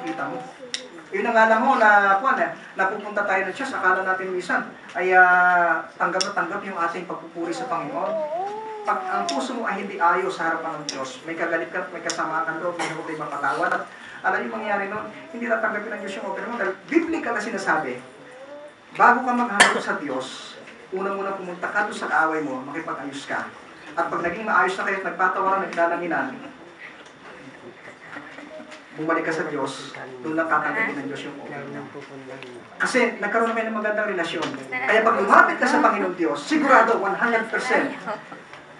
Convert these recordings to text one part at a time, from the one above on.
nakikita mo. Yun ang alam mo na, napupunta tayo ng Diyos, akala natin minsan, ay tanggap na tanggap yung ating pagpupuri sa Panginoon. Pag ang puso mo ay hindi ayos sa harapan ng Diyos, may kagalit ka, may kasama kang loob, may huwag mapatawad, at alam yung mangyari nun, hindi tatanggapin ng Diyos yung opera mo. Dahil biblical na sinasabi, bago ka maghanap sa Diyos, unang-unang pumunta ka doon sa kaaway mo, makipag-ayos ka. At pag naging maayos na kayo at nagpatawaran, nagdalanginan, bumalik ka sa Diyos, doon lang tatanggapin ng Diyos yung opera mo. Kasi nagkaroon naman ng magandang relasyon. Kaya pag lumapit ka sa Panginoon Diyos, sigurado 100%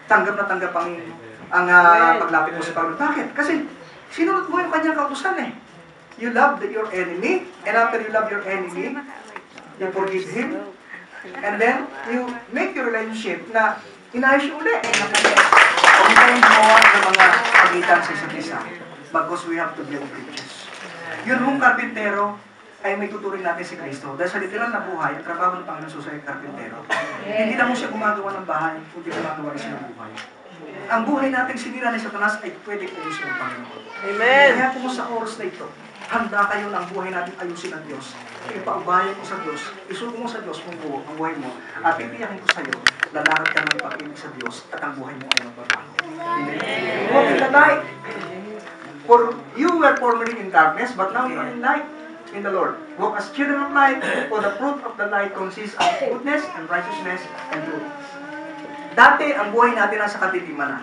tanggap na tanggap ang paglapit mo sa Panginoon. Bakit? Kasi sinunod mo yung kanyang kautusan eh. You love your enemy, and after you love your enemy, you forgive him, and then you make your relationship na inayos yung uli. Huwag tayong gumawa ng mga pagitan sa isa't isa. Because we have to build bridges. Yun hong karpintero ay may tuturing natin si Kristo. Dahil sa literal na buhay, ang trabaho ng Panginoon Sus ay karpintero. Hindi lang mo siya gumagawa ng bahay, kundi gumagawa rin siya ng buhay. Ang buhay natin sinira ni Satanas ay pwede ayusin ng Panginoon. Amen. Kaya kung sa oras na ito, handa kayo ng buhay natin ayusin ng Diyos. Ipaubayan mo sa Diyos, isuko mo sa Diyos kung buo ang buhay mo, at titiyakin ko sa iyo, lalakad ka ng pag-ibig sa Diyos at ang buhay mo ay magbabago. Amen. Walk in the light. For you were formerly in darkness, but now you are in light in the Lord. Walk as children of light, for the fruit of the light consists of goodness and righteousness and truth. Dati, ang buhay natin nasa kadiliman na.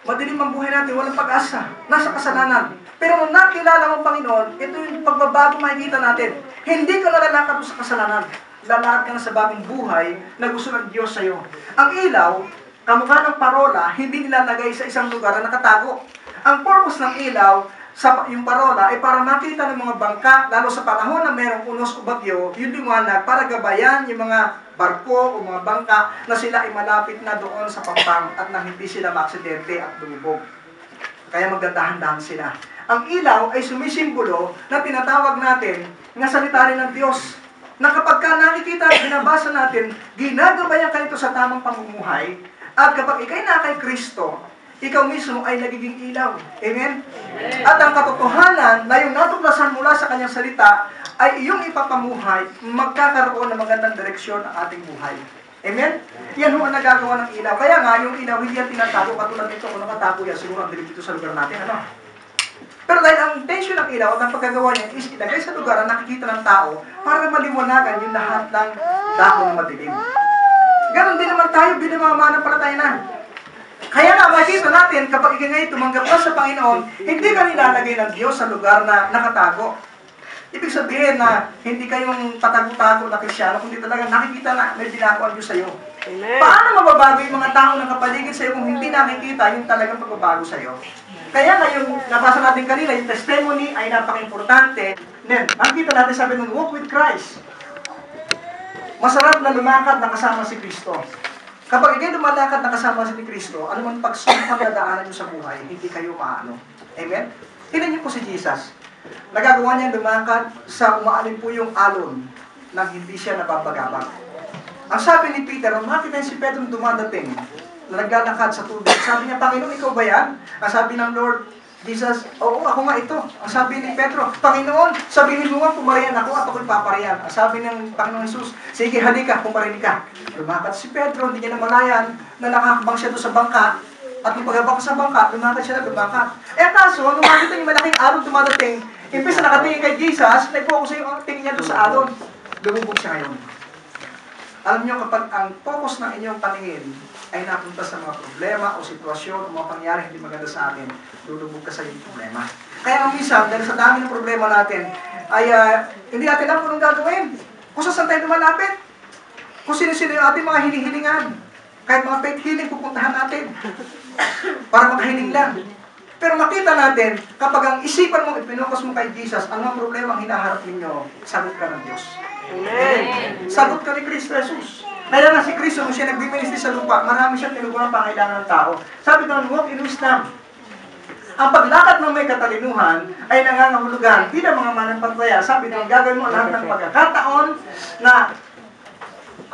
Madilim ang buhay natin, walang pag-asa, nasa kasalanan. Pero nung nakilala mo Panginoon, ito yung pagbabago makikita natin. Hindi ka nalalakad sa kasalanan. Lalakad ka na sa bagong buhay na gusto ng Diyos sa iyo. Ang ilaw, kamukha ng parola, hindi nilalagay sa isang lugar na nakatago. Ang purpose ng ilaw, yung parola, ay para makita ng mga bangka, lalo sa panahon na merong unos o bagyo, yung liwanag para gabayan yung mga barko o mga bangka na sila ay malapit na doon sa pampang at na hindi sila maaksidente at lumubog. Kaya magdadahan-dahan sila. Ang ilaw ay sumisimbolo na tinatawag natin na salita rin ng Diyos. Na kapag ka nakikita at binabasa natin, ginagabayan ka nito sa tamang pamumuhay, at kapag ikay na kay Kristo, ikaw mismo ay nagiging ilaw. Amen? At ang katotohanan na yung natuklasan mula sa kanyang salita ay iyong ipapamuhay, magkakaroon ng magandang direksyon ang ating buhay. Amen? Yan ho ang nagagawa ng ilaw. Kaya nga, yung ilaw hindi yan tinatago katulad nito. Kung nakatago yan, siguro ang dilim dito sa lugar natin. Ano? Pero dahil ang intention ng ilaw at ang pagkagawa niya is ilagay sa lugar na nakikita ng tao para maliwanagan yung lahat ng dako na madilim. Ganon din naman tayo bilang mga mananampalataya na. Kaya nga, makikita natin, kapag ikaw ngayon tumanggap ka sa Panginoon, hindi ka nilalagay ng Diyos sa lugar na nakatago. Ibig sabihin na hindi kayong patago-tago na Kristyano, kundi talaga nakikita na may dinako ang Diyos sa iyo. Amen. Paano mababago yung mga tao na kapaligid sa iyo kung hindi nakikita yung talagang pagbabago sa iyo? Kaya nga yung nabasa natin kanina, yung testimony ay napaka-importante. Then, nakikita natin sabi nun, walk with Christ. Masarap na lumakad na kasama si Kristo. Kapag ikay lumalakad na kasama si Kristo, ano man pagsumpang na daanan nyo sa buhay, hindi kayo maano. Amen? Tingnan niyo po si Jesus. Nagagawa niya lumakad sa umaalin po yung alon nang hindi siya nababagabag. Ang sabi ni Peter, nung makita si Pedro dumadating, na naglalakad sa tubig, sabi niya, Panginoon, ikaw ba yan? Ang sabi ng Lord Jesus, oo, ako nga ito. Ang sabi ni Pedro, Panginoon, sabihin mo nga, pumarihan ako at ako'y paparihan. Ang sabi ng Panginoon Jesus, sige, halika, pumarihan ka. Lumakad si Pedro, hindi niya namalayan na nakakabang siya doon sa bangka. At nung pagbaba sa bangka, lumakad siya na lumakad. Kaso, nung makita yung malaking alon dumadating, imbes na nakatingin kay Jesus, nag-focus yung tingin niya doon sa alon. Lumubog siya ngayon. Alam niyo, kapag ang focus ng inyong paningin ay napunta sa mga problema o sitwasyon o mga pangyayari hindi maganda sa atin, lulubog ka sa iyong problema. Kaya minsan, dahil sa dami ng problema natin, ay hindi natin alam kung anong gagawin. Kung saan tayo lumalapit. Kung sino-sino yung ating mga hiling-hilingan. Kahit mga faith healing, pupuntahan natin. Para makahiling lang. Pero makita natin, kapag ang isipan mo, ipinukas mo kay Jesus, ano ang problema ang hinaharap ninyo, sagot ka ng Diyos. Amen. Sagot ka ni Kristo Jesus. Kaya nga si Kristo, nung siya nagbiministry sa lupa, marami siyang tinugunan ang pangailangan ng tao. Sabi doon, walk in wisdom. Ang paglakad ng may katalinuhan ay nangangahulugan bilang mga mananampalataya. Sabi doon, gagawin mo lahat ng pagkakataon na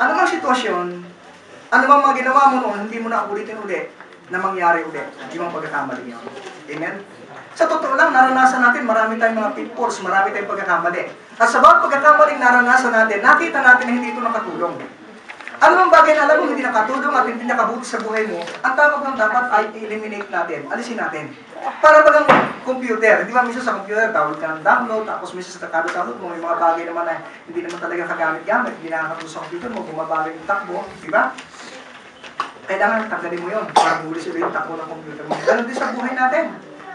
anumang sitwasyon, anumang mga ginawa mo noon, hindi mo na ulitin ulit na mangyari ulit. Hindi mong pagkakamali yun. Amen? Sa totoo lang, naranasan natin, marami tayong mga pitfalls, marami tayong pagkakamali. At sa bawat pagkakamaling naranasan natin, nakita natin na hindi ito nakatulong. Ano bang bagay na alam mo hindi nakatulong at hindi nakabuti sa buhay mo, ang tawag ng dapat ay eliminate natin, alisin natin. Para bagang computer, di ba, minsan sa computer, download ka ng download, tapos minsan sa download mo, may mga bagay naman na hindi naman talaga kagamit-gamit, hindi nakakatulong sa computer mo, bumabagay yung takbo, di ba? Kailangan tanggalin mo yun, para bulis ulit yung takbo ng computer mo. Ganun din sa buhay natin.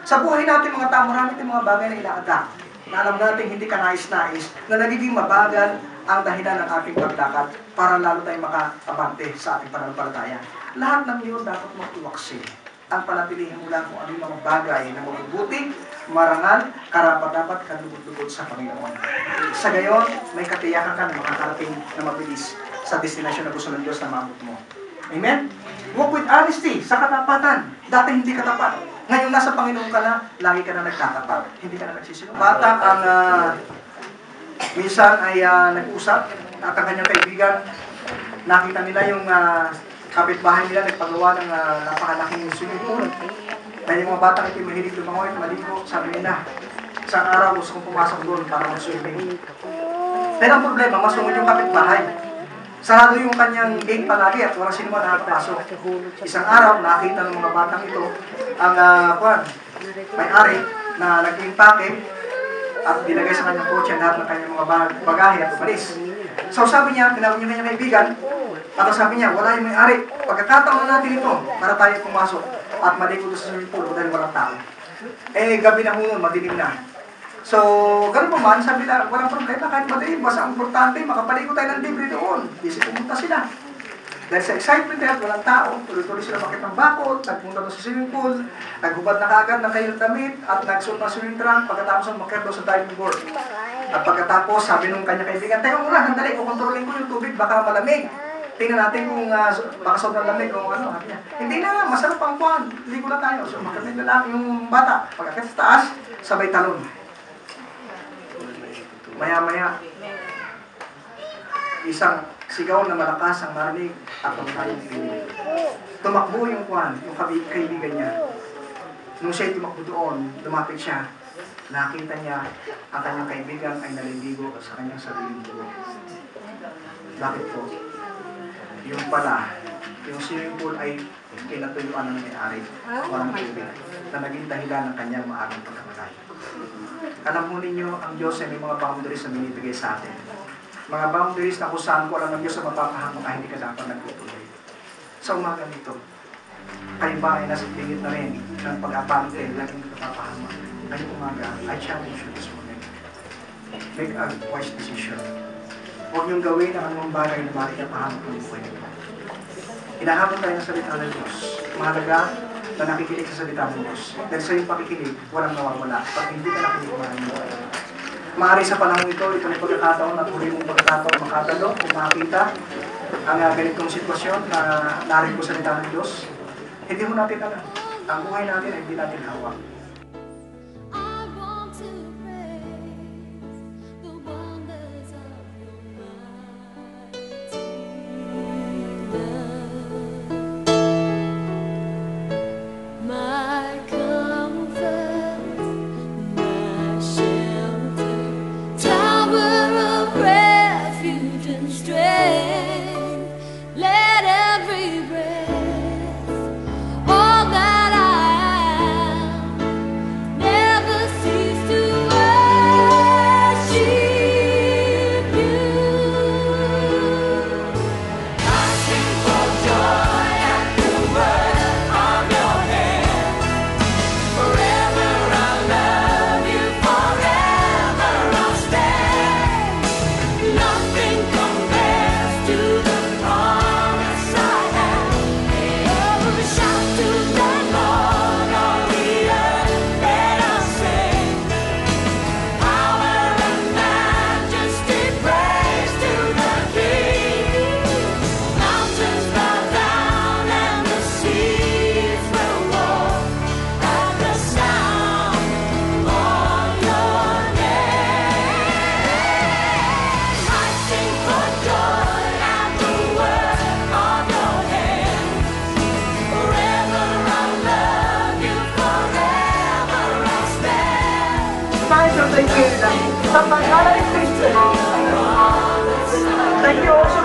Sa buhay natin, mga tao, marami tayong mga bagay na ina-adapt, na alam natin hindi ka nais-nais, na nagiging mabagal ang dahilan ng ating paglakat para lalo tayong makaabante sa ating pananampalataya. Lahat ng yun dapat magtuwaksi. Ang panatilihin mo lang kung ano yung mga bagay na mabubuti, marangal, karapat-dapat kalugod-lugod sa Panginoon. Sa gayon, may katiyakan ka na makakarating na mabilis sa destinasyon na gusto ng Diyos na maabot mo. Amen? Walk with honesty, sa katapatan. Dati hindi ka tapat. Ngayon nasa Panginoon ka na, lagi ka na nagtatapat. Hindi ka na nagsisinungaling. Bata ang minsan ay nag-usap at ang kanyang kaibigan, nakita nila yung kapitbahay nila nagpagawa ng napakalaking swimming pool. Dahil yung mga batang ito mahilig lumangoy, maligo, sabi nila, isang araw gusto kong pumasok doon para mag-swimming. Pero ang problema, masungod yung kapitbahay. Sarado yung kanyang gate palagi at walang sino man nakapasok. Isang araw, nakita ng mga batang ito ang may-ari na nag-impake at dinagay sa kanyang kotse lahat ng kanyang mga bagahe at umalis. So sabi niya, tinawag niya kanyang kaibigan, at sabi niya, wala yung may-ari. Pagkakataon natin ito para tayo pumasok at maligo sa swimming pool dahil walang tao. Eh, gabi na hunun, madilim na. So, ganun pa man, sabi na, walang problema, kahit madilim, basta ang importante, makapaligo tayo ng libre doon. Di pumunta sila. Dahil sa excitement nila, walang tao, tuloy-tuloy sila makit ng bakot, nagpunta doon sa swimming pool, naghubad na kaagad ng kayong damit, at nagsuot ng swimming trunk, pagkatapos ang makit doon sa diving board. At pagkatapos, sabi nung kanya kaibigan, tayo muna, handali, kukontrolin ko yung tubig, baka malamig. Tingnan natin kung baka sobrang lamig o ano. Hindi na, masarap ang kuhan, ligo na tayo. So makit na lang yung bata, pagkakit sa taas, sabay talon. Maya-maya, isang sigaw na malakas ang narinig at pagkakayong pinig. Tumakbo yung kuhan, yung kaibigan niya. Nung siya'y tumakbo doon, lumapit siya. Nakita niya ang kanyang kaibigan ay naliligo sa kanyang sariling dugo. Bakit po? Yung pala, yung swimming pool ay kinatuyuan ng may-ari, walang tubig, na naging dahilan ng kanyang maagang pagkamatay. Alam mo ninyo, ang Diyos ay may mga boundaries na binibigay sa atin. Mga boundaries na kung saan ko alam ng Diyos na mapapahamak ay hindi ka dapat nagtutuloy. Sa umaga nito, kayo ba ay nasa tingit na rin ng pag-abante na hindi ka papahamak? Ngayong umaga, I challenge you this morning. Make a wise decision. Huwag niyong gawin ang anumang bagay na maaari ka pahamak ng buhay nito. Hinahabol tayo ng salita ng Diyos. Mahalaga na nakikinig sa salita ng Diyos. Dahil sa iyong pakikinig, walang nawawala. Pag hindi ka nakikinig, maraming nawawala. Maaari sa panahon ito, ito may pagkakataon at huli mong pagkakataon makatalo kung makakita ang ganitong sitwasyon na narinig ko sa salita ng Diyos. Hindi mo natin alam. Ang buhay natin ay hindi natin hawak. Sa pangalan ni Kristo. Thank you also